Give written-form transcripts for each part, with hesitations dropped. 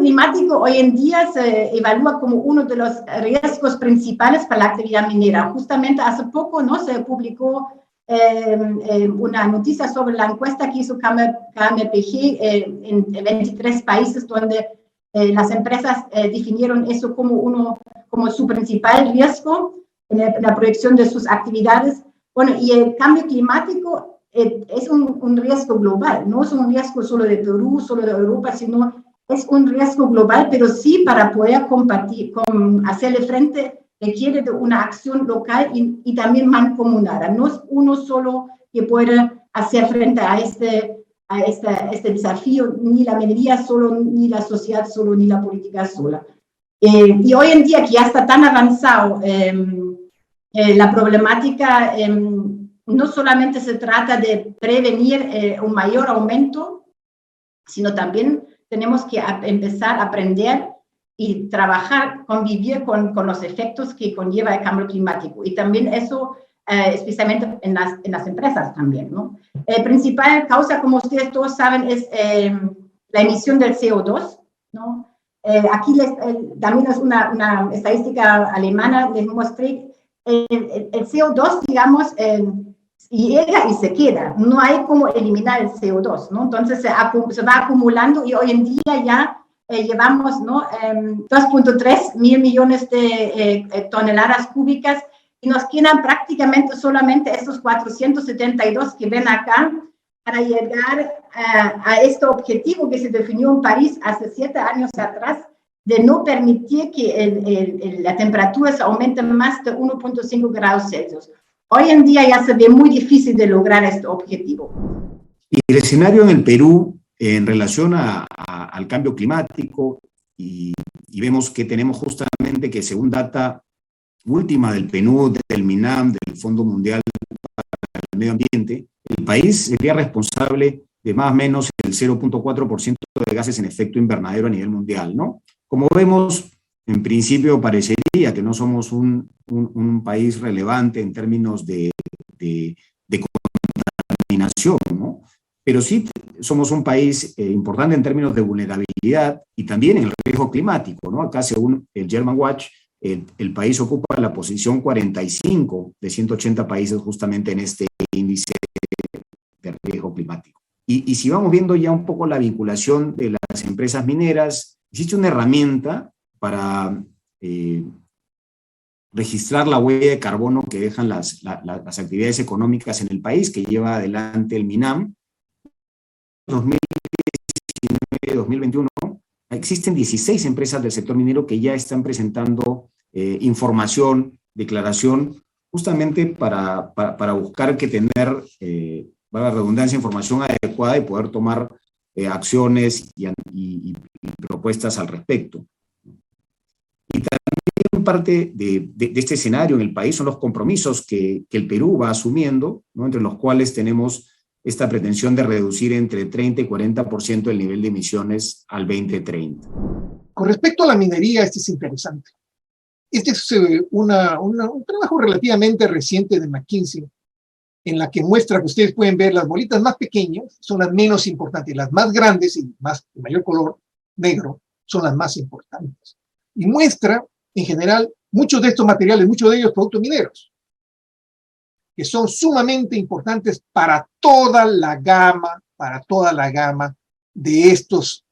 climático hoy en día se evalúa como uno de los riesgos principales para la actividad minera. Justamente hace poco, ¿no?, se publicó una noticia sobre la encuesta que hizo KMPG en 23 países donde las empresas definieron eso como su principal riesgo en la proyección de sus actividades. Bueno, y el cambio climático es un riesgo global, no es un riesgo solo de Perú, solo de Europa, sino es un riesgo global, pero sí para poder hacerle frente requiere de una acción local y también mancomunada. No es uno solo que puede hacer frente a este desafío, ni la minería solo, ni la sociedad solo, ni la política sola. Y hoy en día que ya está tan avanzado la problemática, no solamente se trata de prevenir un mayor aumento, sino también tenemos que empezar a aprender y trabajar, convivir con los efectos que conlleva el cambio climático. Y también eso, especialmente en las empresas también, ¿no? La principal causa, como ustedes todos saben, es la emisión del CO2, ¿no? Aquí también es una estadística alemana, les mostré el CO2, digamos, llega y se queda, no hay como eliminar el CO2, ¿no? Entonces se va acumulando y hoy en día ya llevamos, ¿no?, 2.3 mil millones de toneladas cúbicas y nos quedan prácticamente solamente estos 472 que ven acá para llegar a este objetivo que se definió en París hace 7 años atrás, de no permitir que la temperatura se aumente más de 1.5 grados Celsius. Hoy en día ya se ve muy difícil de lograr este objetivo. Y el escenario en el Perú en relación al cambio climático, y vemos que tenemos justamente que según data última del PNUD, del MINAM, del Fondo Mundial para el Medio Ambiente, el país sería responsable de más o menos el 0.4% de gases en efecto invernadero a nivel mundial, ¿no? Como vemos, en principio parecería que no somos un país relevante en términos de contaminación, ¿no? Pero sí somos un país importante en términos de vulnerabilidad y también en el riesgo climático, ¿no? Acá, según el German Watch, el país ocupa la posición 45 de 180 países justamente en este índice de riesgo climático. Y si vamos viendo ya un poco la vinculación de las empresas mineras, existe una herramienta para registrar la huella de carbono que dejan las actividades económicas en el país, que lleva adelante el MINAM. 2019-2021, existen 16 empresas del sector minero que ya están presentando información, declaración, justamente para buscar que tener, para la redundancia, información adecuada y poder tomar acciones y propuestas al respecto. Y también parte de este escenario en el país son los compromisos que el Perú va asumiendo, ¿no?, entre los cuales tenemos esta pretensión de reducir entre 30 y 40% el nivel de emisiones al 2030. Con respecto a la minería, este es interesante. Este es un trabajo relativamente reciente de McKinsey, en la que muestra que ustedes pueden ver las bolitas más pequeñas son las menos importantes, las más grandes y de mayor color negro son las más importantes. Y muestra, en general, muchos de estos materiales, muchos de ellos productos mineros, que son sumamente importantes para toda la gama de estas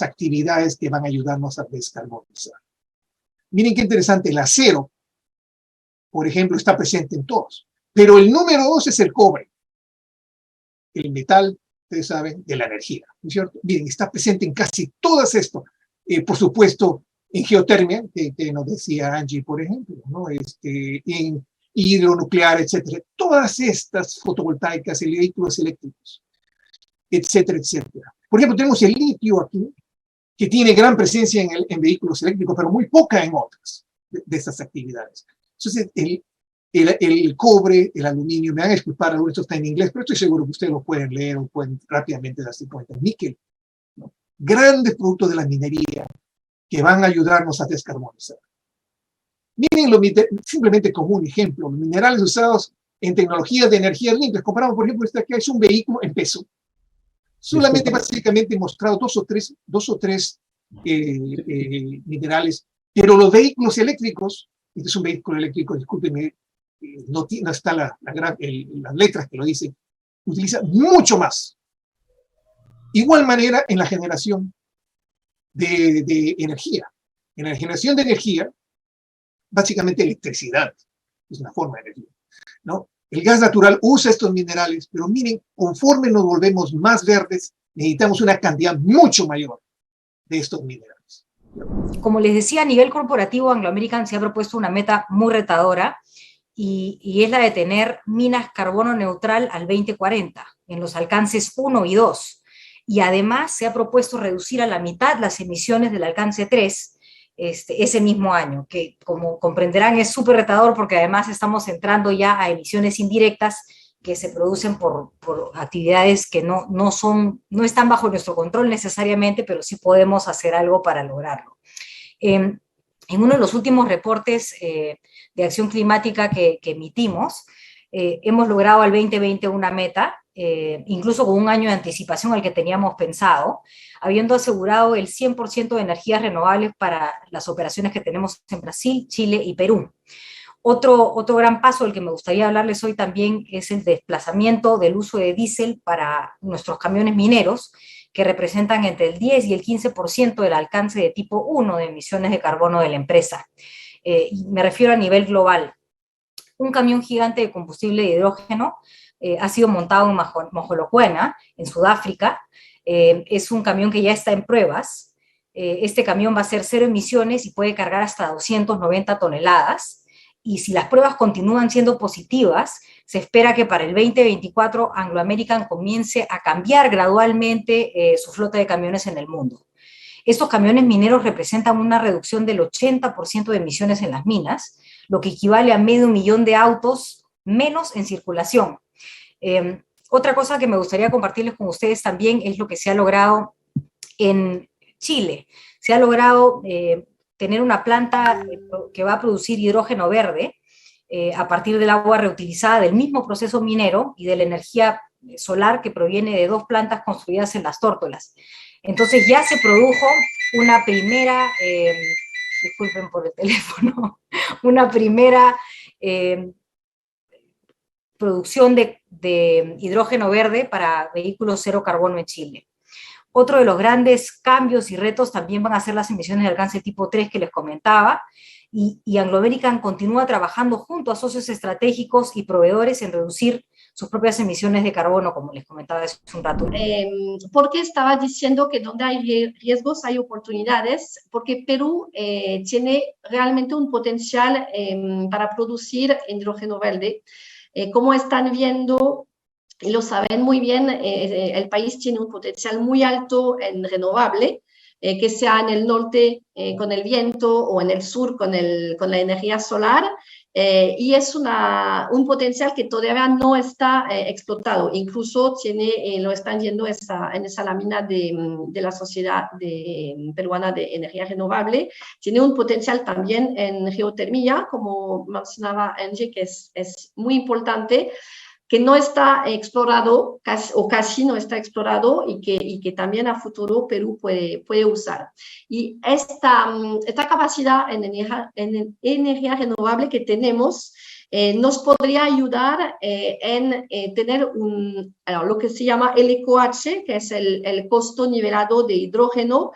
actividades que van a ayudarnos a descarbonizar. Miren qué interesante, el acero, por ejemplo, está presente en todos, pero el número 2 es el cobre, el metal, ustedes saben, de la energía, ¿no es cierto? Miren, está presente en casi todas esto, por supuesto, en geotermia, que nos decía Angie, por ejemplo, ¿no? En hidronuclear, etcétera. Todas estas fotovoltaicas, vehículos eléctricos, etcétera, etcétera. Por ejemplo, tenemos el litio aquí, que tiene gran presencia en vehículos eléctricos, pero muy poca en otras de estas actividades. Entonces, el cobre, el aluminio, me van a disculpar, esto está en inglés, pero estoy seguro que ustedes lo pueden leer o pueden rápidamente darse cuenta. Níquel, ¿no? Grandes productos de la minería que van a ayudarnos a descarbonizar. Miren simplemente como un ejemplo, los minerales usados en tecnologías de energía limpias. Comparamos, por ejemplo, este que es un vehículo en peso. Solamente básicamente he mostrado dos o tres minerales, pero los vehículos eléctricos, este es un vehículo eléctrico, discúlpeme, no está las letras que lo dicen, utiliza mucho más. Igual manera en la generación de energía. En la generación de energía, básicamente electricidad es una forma de energía, ¿no? El gas natural usa estos minerales, pero miren, conforme nos volvemos más verdes, necesitamos una cantidad mucho mayor de estos minerales. Como les decía, a nivel corporativo, Anglo American se ha propuesto una meta muy retadora y es la de tener minas carbono neutral al 2040, en los alcances 1 y 2. Y además se ha propuesto reducir a la mitad las emisiones del alcance 3 ese mismo año, que como comprenderán es súper retador porque además estamos entrando ya a emisiones indirectas que se producen por actividades que no están bajo nuestro control necesariamente, pero sí podemos hacer algo para lograrlo. En uno de los últimos reportes de acción climática que emitimos, hemos logrado al 2020 una meta, incluso con un año de anticipación al que teníamos pensado, habiendo asegurado el 100% de energías renovables para las operaciones que tenemos en Brasil, Chile y Perú. Otro gran paso del que me gustaría hablarles hoy también es el desplazamiento del uso de diésel para nuestros camiones mineros, que representan entre el 10 y el 15% del alcance de tipo 1 de emisiones de carbono de la empresa. Me refiero a nivel global. Un camión gigante de combustible de hidrógeno ha sido montado en Mogolokwena, en Sudáfrica. Es un camión que ya está en pruebas. Este camión va a ser cero emisiones y puede cargar hasta 290 toneladas. Y si las pruebas continúan siendo positivas, se espera que para el 2024 Anglo American comience a cambiar gradualmente su flota de camiones en el mundo. Estos camiones mineros representan una reducción del 80% de emisiones en las minas, lo que equivale a 500.000 de autos menos en circulación. Otra cosa que me gustaría compartirles con ustedes también es lo que se ha logrado en Chile. Se ha logrado tener una planta que va a producir hidrógeno verde a partir del agua reutilizada del mismo proceso minero y de la energía solar que proviene de 2 plantas construidas en Las Tórtolas. Entonces ya se produjo una primera, disculpen por el teléfono, una primera producción de hidrógeno verde para vehículos cero carbono en Chile. Otro de los grandes cambios y retos también van a ser las emisiones de alcance tipo 3 que les comentaba, y Anglo American continúa trabajando junto a socios estratégicos y proveedores en reducir sus propias emisiones de carbono, como les comentaba hace un rato. Porque estaba diciendo que donde hay riesgos hay oportunidades, porque Perú tiene realmente un potencial para producir hidrógeno verde. Como están viendo, y lo saben muy bien, el país tiene un potencial muy alto en renovable, que sea en el norte con el viento o en el sur con la energía solar, y es un potencial que todavía no está explotado. Incluso lo están viendo en esa lámina de la Sociedad Peruana de Energía Renovable. Tiene un potencial también en geotermia, como mencionaba Angie, que es muy importante, que no está explorado, casi no está explorado, y que también a futuro Perú puede usar. Y esta capacidad en energía renovable que tenemos nos podría ayudar en tener lo que se llama el EcoH, que es el costo nivelado de hidrógeno,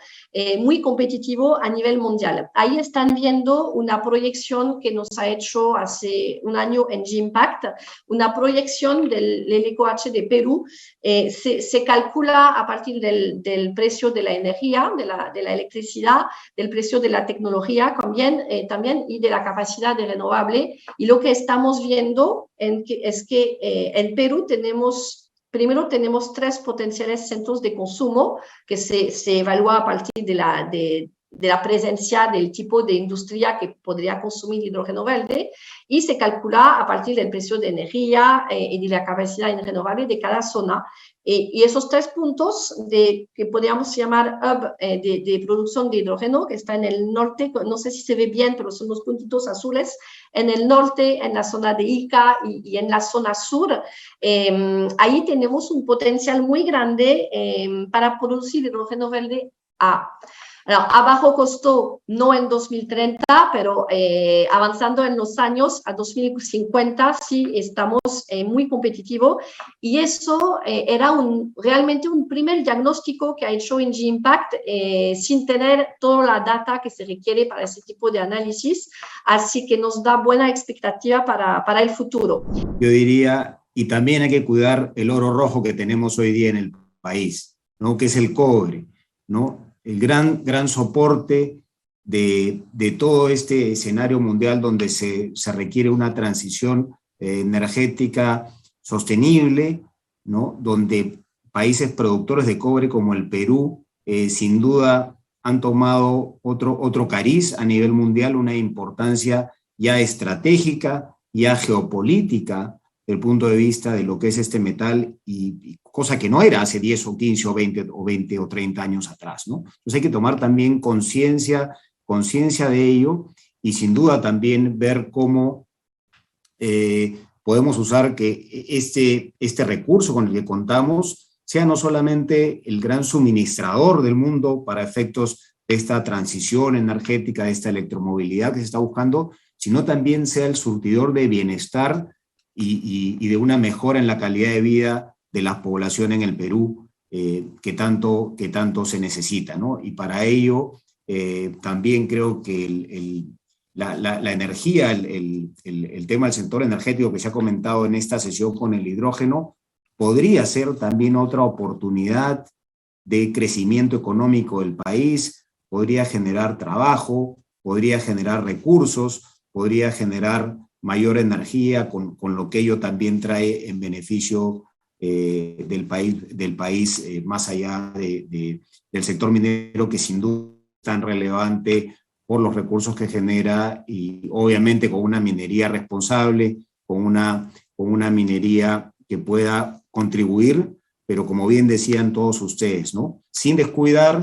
muy competitivo a nivel mundial. Ahí están viendo una proyección que nos ha hecho hace un año en G-Impact, una proyección del EcoH de Perú. Se calcula a partir del precio de la energía, de la electricidad, del precio de la tecnología también y de la capacidad de renovable. Y lo que estamos viendo es que en Perú primero tenemos 3 potenciales centros de consumo que se evalúa a partir de la presencia del tipo de industria que podría consumir hidrógeno verde, y se calcula a partir del precio de energía y de la capacidad renovable de cada zona. Y esos 3 puntos que podríamos llamar hub de producción de hidrógeno, que está en el norte, no sé si se ve bien, pero son los puntitos azules, en el norte, en la zona de Ica y en la zona sur, ahí tenemos un potencial muy grande para producir hidrógeno verde a bajo costo, no en 2030, pero avanzando en los años, a 2050 sí estamos muy competitivos, y eso era realmente un primer diagnóstico que ha hecho Engie Impact sin tener toda la data que se requiere para ese tipo de análisis, así que nos da buena expectativa para el futuro. Yo diría, y también hay que cuidar el oro rojo que tenemos hoy día en el país, ¿no? Que es el cobre, ¿no? El gran soporte de todo este escenario mundial donde se requiere una transición energética sostenible, ¿no? Donde países productores de cobre como el Perú sin duda han tomado otro cariz a nivel mundial, una importancia ya estratégica, ya geopolítica, desde el punto de vista de lo que es este metal, y cosa que no era hace 10 o 15 o 20 o 30 años atrás, ¿no? Entonces hay que tomar también conciencia de ello, y sin duda también ver cómo podemos usar que este recurso con el que contamos sea no solamente el gran suministrador del mundo para efectos de esta transición energética, de esta electromovilidad que se está buscando, sino también sea el surtidor de bienestar y de una mejora en la calidad de vida de la población en el Perú, que tanto se necesita, ¿no? Y para ello también creo que la energía, el tema del sector energético que se ha comentado en esta sesión con el hidrógeno, podría ser también otra oportunidad de crecimiento económico del país, podría generar trabajo, podría generar recursos, podría generar mayor energía, con lo que ello también trae en beneficio del país más allá del sector minero, que sin duda es tan relevante por los recursos que genera, y obviamente con una minería responsable, con una minería que pueda contribuir, pero como bien decían todos ustedes, ¿no? Sin descuidar,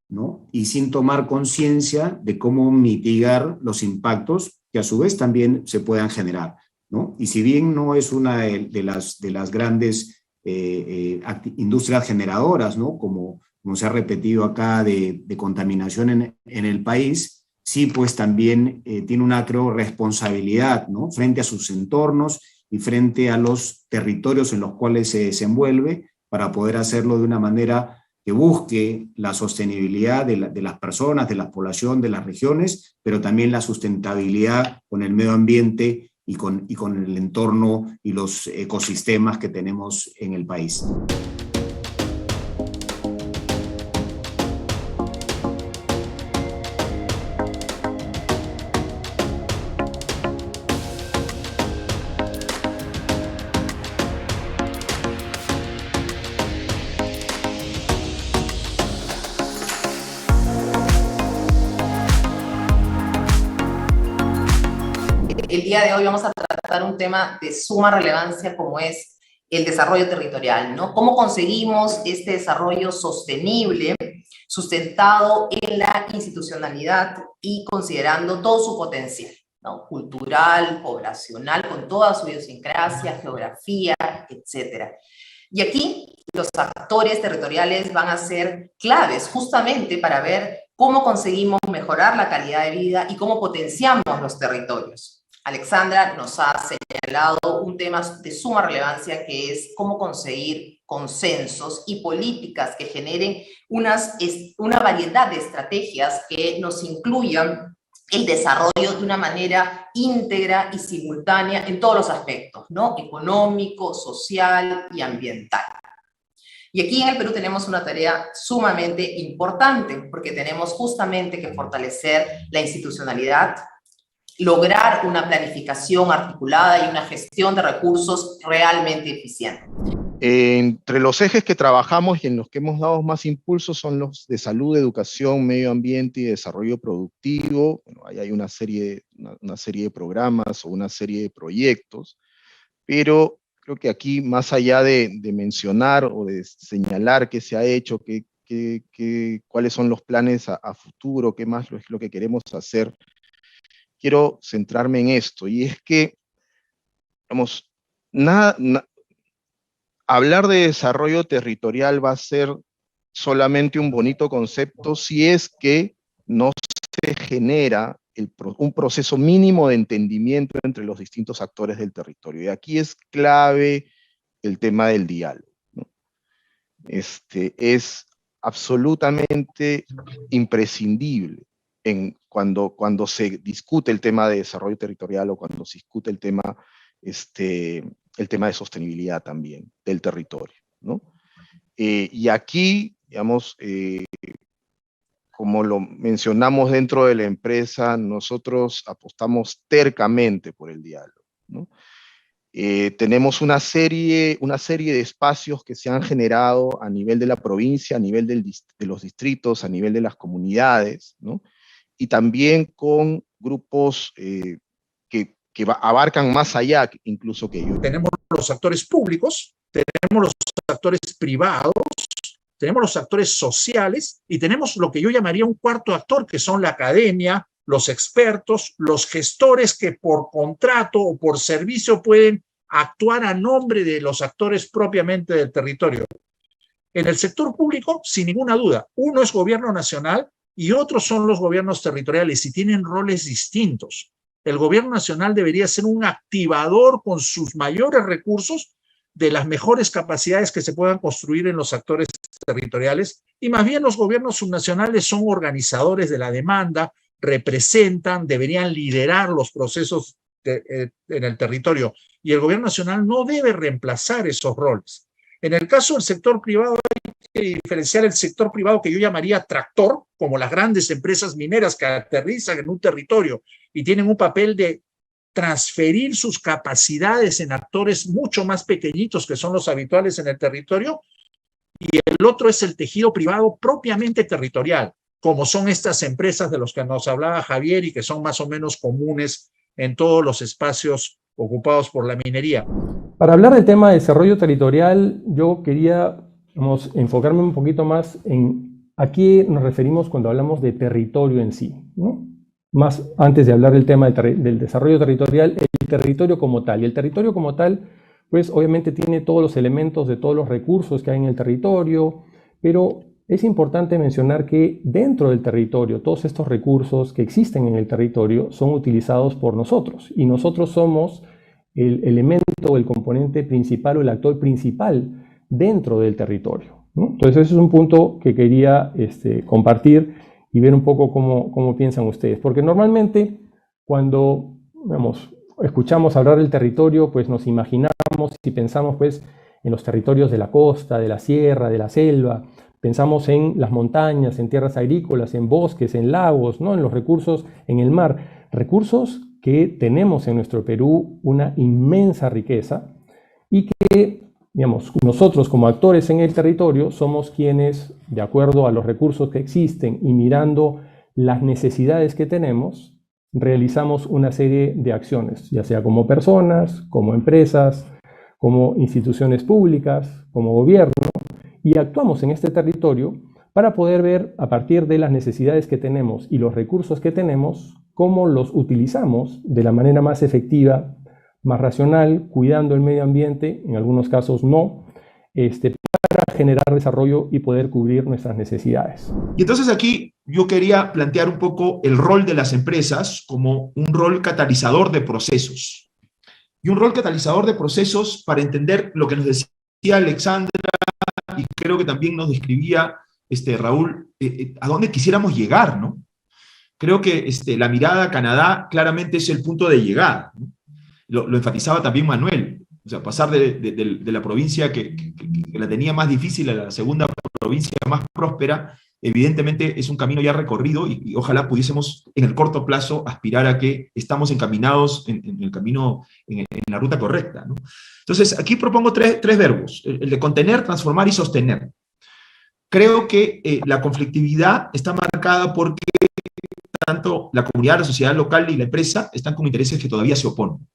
¿no? Y sin tomar conciencia de cómo mitigar los impactos que a su vez también se puedan generar, ¿no? Y si bien no es una de las grandes industrias generadoras, ¿no? Como se ha repetido acá, de contaminación en el país, sí, pues también tiene una, creo, responsabilidad, ¿no? Frente a sus entornos y frente a los territorios en los cuales se desenvuelve, para poder hacerlo de una manera que busque la sostenibilidad de las personas, de la población, de las regiones, pero también la sustentabilidad con el medio ambiente y con el entorno y los ecosistemas que tenemos en el país. El día de hoy vamos a tratar un tema de suma relevancia, como es el desarrollo territorial, ¿no? ¿Cómo conseguimos este desarrollo sostenible, sustentado en la institucionalidad y considerando todo su potencial, ¿no? Cultural, poblacional, con toda su idiosincrasia, geografía, etcétera? Y aquí los actores territoriales van a ser claves justamente para ver cómo conseguimos mejorar la calidad de vida y cómo potenciamos los territorios. Alexandra nos ha señalado un tema de suma relevancia, que es cómo conseguir consensos y políticas que generen una variedad de estrategias que nos incluyan el desarrollo de una manera íntegra y simultánea en todos los aspectos, ¿no? Económico, social y ambiental. Y aquí en el Perú tenemos una tarea sumamente importante, porque tenemos justamente que fortalecer la institucionalidad, lograr una planificación articulada y una gestión de recursos realmente eficiente. Entre los ejes que trabajamos y en los que hemos dado más impulso son los de salud, educación, medio ambiente y desarrollo productivo. Bueno, ahí hay una serie de programas o una serie de proyectos, pero creo que aquí, más allá de mencionar o de señalar qué se ha hecho, cuáles son los planes a futuro, qué más es lo que queremos hacer, quiero centrarme en esto, y es que, digamos, hablar de desarrollo territorial va a ser solamente un bonito concepto si es que no se genera un proceso mínimo de entendimiento entre los distintos actores del territorio. Y aquí es clave el tema del diálogo, ¿no? Es absolutamente imprescindible cuando se discute el tema de desarrollo territorial o cuando se discute el tema de sostenibilidad también del territorio, ¿no? Y aquí, digamos, como lo mencionamos dentro de la empresa, nosotros apostamos tercamente por el diálogo, ¿no? Tenemos una serie de espacios que se han generado a nivel de la provincia, a nivel de los distritos, a nivel de las comunidades, ¿no? Y también con grupos que abarcan más allá incluso que ellos. Tenemos los actores públicos, tenemos los actores privados, tenemos los actores sociales y tenemos lo que yo llamaría un cuarto actor, que son la academia, los expertos, los gestores que por contrato o por servicio pueden actuar a nombre de los actores propiamente del territorio. En el sector público, sin ninguna duda, uno es gobierno nacional y otros son los gobiernos territoriales y tienen roles distintos. El gobierno nacional debería ser un activador con sus mayores recursos de las mejores capacidades que se puedan construir en los actores territoriales, y más bien los gobiernos subnacionales son organizadores de la demanda, representan, deberían liderar los procesos en el territorio, y el gobierno nacional no debe reemplazar esos roles. En el caso del sector privado hay que diferenciar el sector privado que yo llamaría tractor, como las grandes empresas mineras que aterrizan en un territorio y tienen un papel de transferir sus capacidades en actores mucho más pequeñitos que son los habituales en el territorio, y el otro es el tejido privado propiamente territorial, como son estas empresas de los que nos hablaba Javier y que son más o menos comunes en todos los espacios ocupados por la minería. Para hablar del tema de desarrollo territorial, yo quería enfocarme un poquito más en a qué nos referimos cuando hablamos de territorio en sí, ¿no? Más antes de hablar del tema del desarrollo territorial, el territorio como tal. Y el territorio como tal, pues obviamente tiene todos los elementos de todos los recursos que hay en el territorio, pero es importante mencionar que dentro del territorio, todos estos recursos que existen en el territorio son utilizados por nosotros, y nosotros somos el elemento, el componente principal o el actor principal dentro del territorio, ¿no? Entonces ese es un punto que quería compartir y ver un poco cómo piensan ustedes. Porque normalmente cuando escuchamos hablar del territorio, pues nos imaginamos y pensamos pues en los territorios de la costa, de la sierra, de la selva, pensamos en las montañas, en tierras agrícolas, en bosques, en lagos, ¿no? En los recursos en el mar. Recursos que tenemos en nuestro Perú una inmensa riqueza y que, digamos, nosotros como actores en el territorio somos quienes, de acuerdo a los recursos que existen y mirando las necesidades que tenemos, realizamos una serie de acciones, ya sea como personas, como empresas, como instituciones públicas, como gobierno, y actuamos en este territorio para poder ver, a partir de las necesidades que tenemos y los recursos que tenemos, cómo los utilizamos de la manera más efectiva, más racional, cuidando el medio ambiente, en algunos casos no, para generar desarrollo y poder cubrir nuestras necesidades. Y entonces aquí yo quería plantear un poco el rol de las empresas como un rol catalizador de procesos. Y un rol catalizador de procesos para entender lo que nos decía Alexandra, y creo que también nos describía Raúl, a dónde quisiéramos llegar, ¿no? Creo que la mirada a Canadá claramente es el punto de llegada, ¿no? Lo enfatizaba también Manuel, o sea, pasar de la provincia que la tenía más difícil a la segunda provincia más próspera, evidentemente es un camino ya recorrido y ojalá pudiésemos en el corto plazo aspirar a que estamos encaminados en el camino, en la ruta correcta, ¿no? Entonces, aquí propongo tres verbos, el de contener, transformar y sostener. Creo que la conflictividad está marcada porque tanto la comunidad, la sociedad local y la empresa están con intereses que todavía se oponen.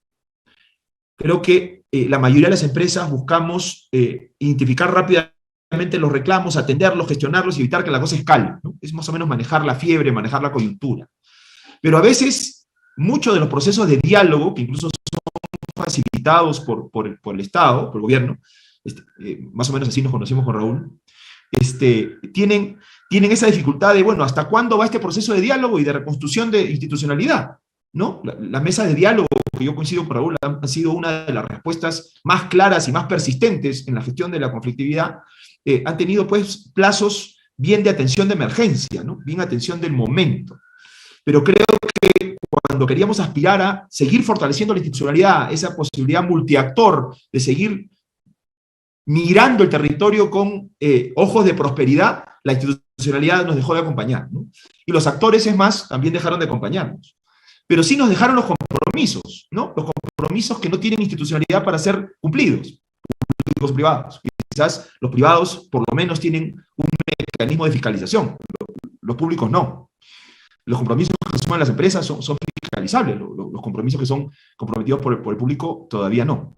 Creo que la mayoría de las empresas buscamos identificar rápidamente los reclamos, atenderlos, gestionarlos y evitar que la cosa escale, ¿no? Es más o menos manejar la fiebre, manejar la coyuntura. Pero a veces, muchos de los procesos de diálogo, que incluso son facilitados por el Estado, por el gobierno, más o menos así nos conocimos con Raúl, tienen esa dificultad de, bueno, ¿hasta cuándo va este proceso de diálogo y de reconstrucción de institucionalidad? ¿No? Las mesas de diálogo, que yo coincido con Raúl, han sido una de las respuestas más claras y más persistentes en la gestión de la conflictividad. Han tenido, pues, plazos bien de atención de emergencia, ¿no? Bien atención del momento. Pero creo que cuando queríamos aspirar a seguir fortaleciendo la institucionalidad, esa posibilidad multiactor de seguir mirando el territorio con ojos de prosperidad, la institucionalidad nos dejó de acompañar, ¿no? Y los actores, es más, también dejaron de acompañarnos. Pero sí nos dejaron los compromisos, ¿no? Los compromisos que no tienen institucionalidad para ser cumplidos, públicos privados. Quizás los privados por lo menos tienen un mecanismo de fiscalización, los públicos no. Los compromisos que asumen las empresas son fiscalizables, los compromisos que son comprometidos por el público todavía no.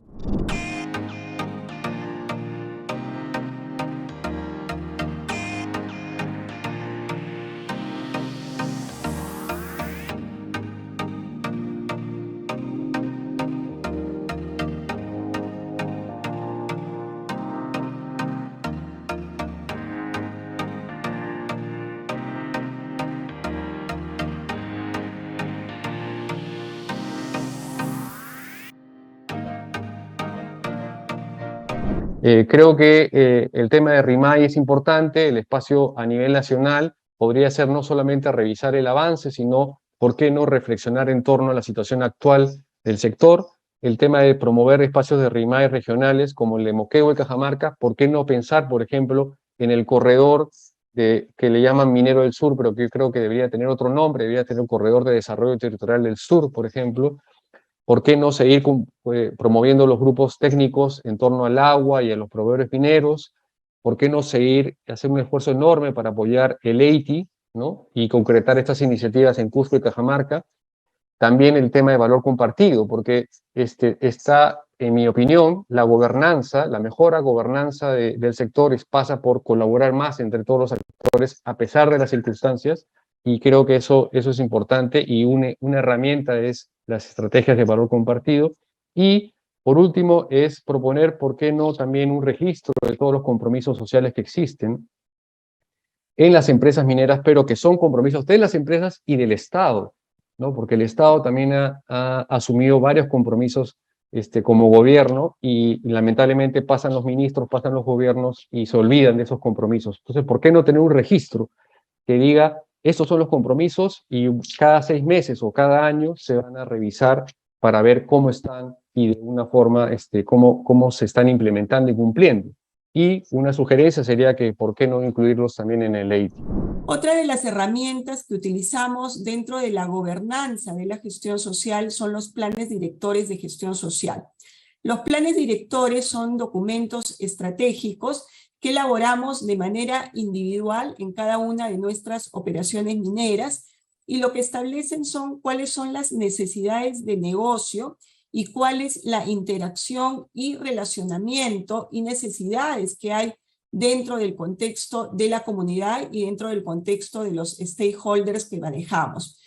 Creo que el tema de RIMAI es importante, el espacio a nivel nacional podría ser no solamente revisar el avance, sino, ¿por qué no reflexionar en torno a la situación actual del sector? El tema de promover espacios de RIMAI regionales como el de Moquegua o el Cajamarca, ¿por qué no pensar, por ejemplo, en el corredor que le llaman Minero del Sur, pero que yo creo que debería tener otro nombre, debería tener un corredor de desarrollo territorial del sur, por ejemplo? ¿Por qué no seguir promoviendo los grupos técnicos en torno al agua y a los proveedores mineros? ¿Por qué no seguir, hacer un esfuerzo enorme para apoyar el EITI, ¿no? Y concretar estas iniciativas en Cusco y Cajamarca? También el tema de valor compartido, porque está, en mi opinión, la gobernanza, la mejora gobernanza del sector pasa por colaborar más entre todos los actores a pesar de las circunstancias, y creo que eso es importante, y una herramienta es las estrategias de valor compartido. Y por último es proponer, ¿por qué no también un registro de todos los compromisos sociales que existen en las empresas mineras, pero que son compromisos de las empresas y del Estado, ¿no? Porque el Estado también ha asumido varios compromisos como gobierno, y lamentablemente pasan los ministros, pasan los gobiernos y se olvidan de esos compromisos. Entonces, ¿por qué no tener un registro que diga, estos son los compromisos, y cada 6 meses o cada año se van a revisar para ver cómo están y de una forma cómo se están implementando y cumpliendo? Y una sugerencia sería que ¿por qué no incluirlos también en el EITI? Otra de las herramientas que utilizamos dentro de la gobernanza de la gestión social son los planes directores de gestión social. Los planes directores son documentos estratégicos que elaboramos de manera individual en cada una de nuestras operaciones mineras, y lo que establecen son cuáles son las necesidades de negocio y cuál es la interacción y relacionamiento y necesidades que hay dentro del contexto de la comunidad y dentro del contexto de los stakeholders que manejamos.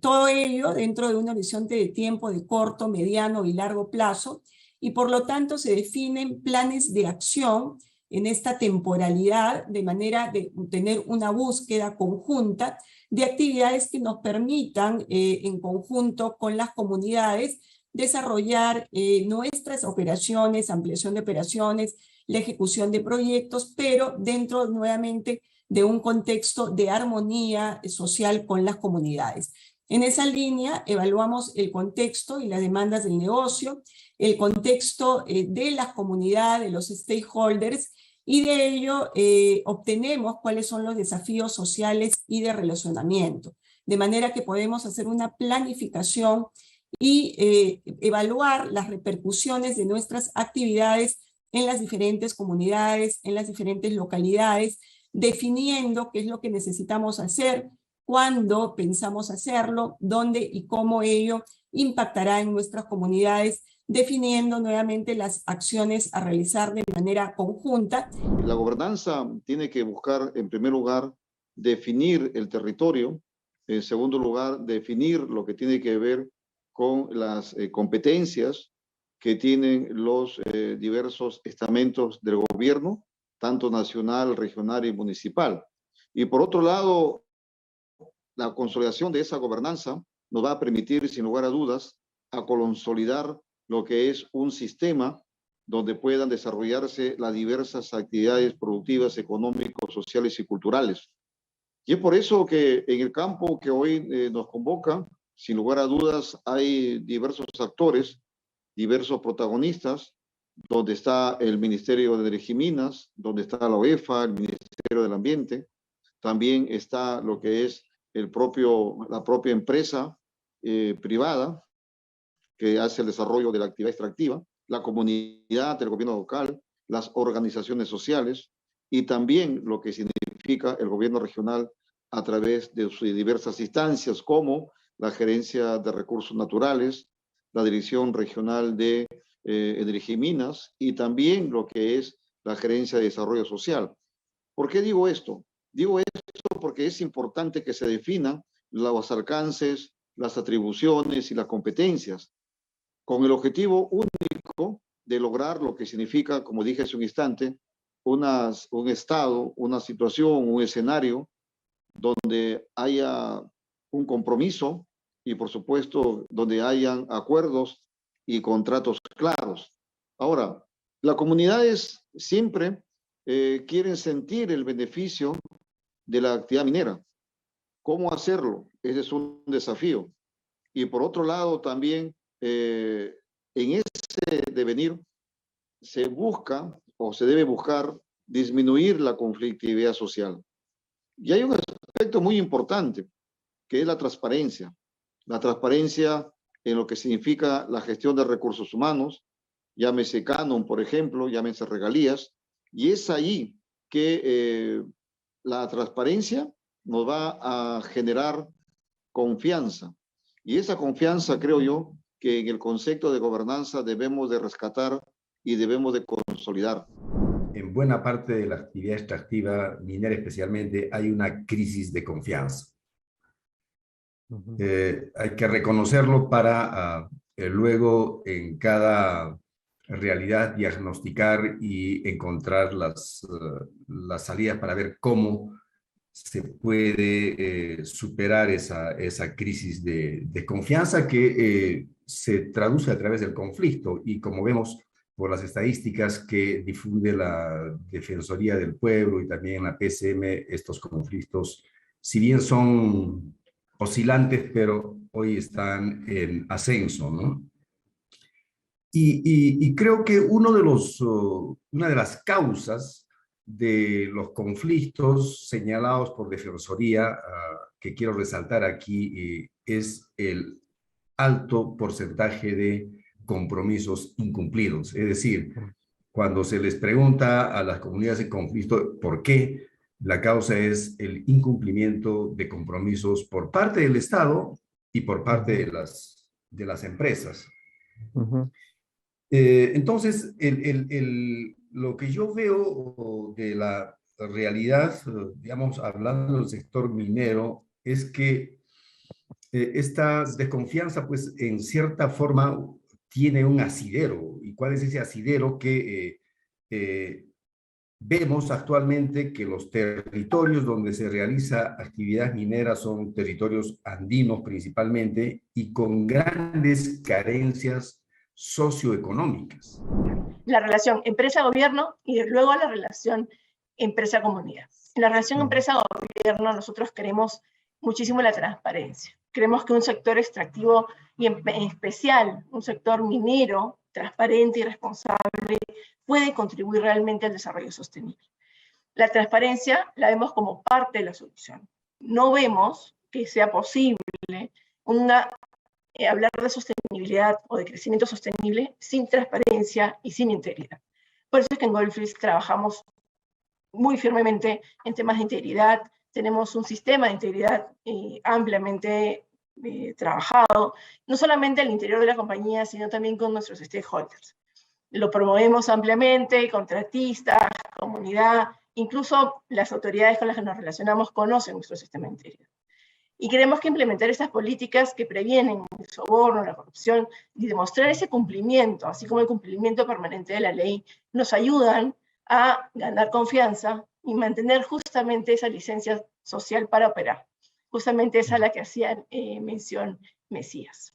Todo ello dentro de un horizonte de tiempo de corto, mediano y largo plazo, y por lo tanto se definen planes de acción en esta temporalidad, de manera de tener una búsqueda conjunta de actividades que nos permitan, en conjunto con las comunidades, desarrollar nuestras operaciones, ampliación de operaciones, la ejecución de proyectos, pero dentro nuevamente de un contexto de armonía social con las comunidades. En esa línea evaluamos el contexto y las demandas del negocio, el contexto de las comunidades, de los stakeholders, y de ello obtenemos cuáles son los desafíos sociales y de relacionamiento, de manera que podemos hacer una planificación y evaluar las repercusiones de nuestras actividades en las diferentes comunidades, en las diferentes localidades, definiendo qué es lo que necesitamos hacer, cuándo pensamos hacerlo, dónde y cómo ello impactará en nuestras comunidades, definiendo nuevamente las acciones a realizar de manera conjunta. La gobernanza tiene que buscar, en primer lugar, definir el territorio, en segundo lugar, definir lo que tiene que ver con las competencias que tienen los diversos estamentos del gobierno, tanto nacional, regional y municipal. Y por otro lado, la consolidación de esa gobernanza nos va a permitir, sin lugar a dudas, a consolidar lo que es un sistema donde puedan desarrollarse las diversas actividades productivas, económicas, sociales y culturales. Y es por eso que en el campo que hoy nos convoca, sin lugar a dudas, hay diversos actores, diversos protagonistas, donde está el Ministerio de Energía y Minas, donde está la OEFA, el Ministerio del Ambiente, también está lo que es la propia empresa privada que hace el desarrollo de la actividad extractiva, la comunidad del gobierno local, las organizaciones sociales y también lo que significa el gobierno regional a través de sus diversas instancias como la Gerencia de Recursos Naturales, la Dirección Regional de Energía y Minas y también lo que es la Gerencia de Desarrollo Social. ¿Por qué digo esto? Digo esto porque es importante que se definan los alcances, las atribuciones y las competencias, con el objetivo único de lograr lo que significa, como dije hace un instante, un estado, una situación, un escenario donde haya un compromiso y, por supuesto, donde hayan acuerdos y contratos claros. Ahora, las comunidades siempre quieren sentir el beneficio de la actividad minera. ¿Cómo hacerlo? Ese es un desafío. Y por otro lado, también en ese devenir se busca o se debe buscar disminuir la conflictividad social. Y hay un aspecto muy importante, que es la transparencia. La transparencia en lo que significa la gestión de recursos humanos, llámese canon, por ejemplo, llámese regalías, y es ahí que la transparencia nos va a generar confianza. Y esa confianza, creo yo, que en el concepto de gobernanza debemos de rescatar y debemos de consolidar. En buena parte de la actividad extractiva minera especialmente hay una crisis de confianza. Hay que reconocerlo para luego en cada realidad diagnosticar y encontrar las salidas para ver cómo se puede superar esa crisis de confianza que se traduce a través del conflicto. Y como vemos por las estadísticas que difunde la Defensoría del Pueblo y también la PCM, estos conflictos, si bien son oscilantes, pero hoy están en ascenso, ¿no? Y creo que una de las causas de los conflictos señalados por Defensoría, que quiero resaltar aquí, es el alto porcentaje de compromisos incumplidos. Es decir, cuando se les pregunta a las comunidades en conflicto por qué, la causa es el incumplimiento de compromisos por parte del Estado y por parte de las empresas. Entonces, lo que yo veo de la realidad, digamos, hablando del sector minero, es que esta desconfianza, pues, en cierta forma tiene un asidero. ¿Y cuál es ese asidero? Que vemos actualmente que los territorios donde se realiza actividad minera son territorios andinos principalmente y con grandes carencias socioeconómicas. La relación empresa-gobierno y luego la relación empresa-comunidad. En la relación empresa-gobierno nosotros queremos muchísimo la transparencia. Creemos que un sector extractivo y en especial un sector minero transparente y responsable puede contribuir realmente al desarrollo sostenible. La transparencia la vemos como parte de la solución. No vemos que sea posible hablar de sostenibilidad o de crecimiento sostenible sin transparencia y sin integridad. Por eso es que en Goldfields trabajamos muy firmemente en temas de integridad. Tenemos un sistema de integridad ampliamente trabajado, no solamente al interior de la compañía, sino también con nuestros stakeholders. Lo promovemos ampliamente, contratistas, comunidad, incluso las autoridades con las que nos relacionamos conocen nuestro sistema de integridad. Y creemos que implementar estas políticas que previenen el soborno, la corrupción, y demostrar ese cumplimiento, así como el cumplimiento permanente de la ley, nos ayudan a ganar confianza y mantener justamente esa licencia social para operar. Justamente esa a la que hacía mención Mesías.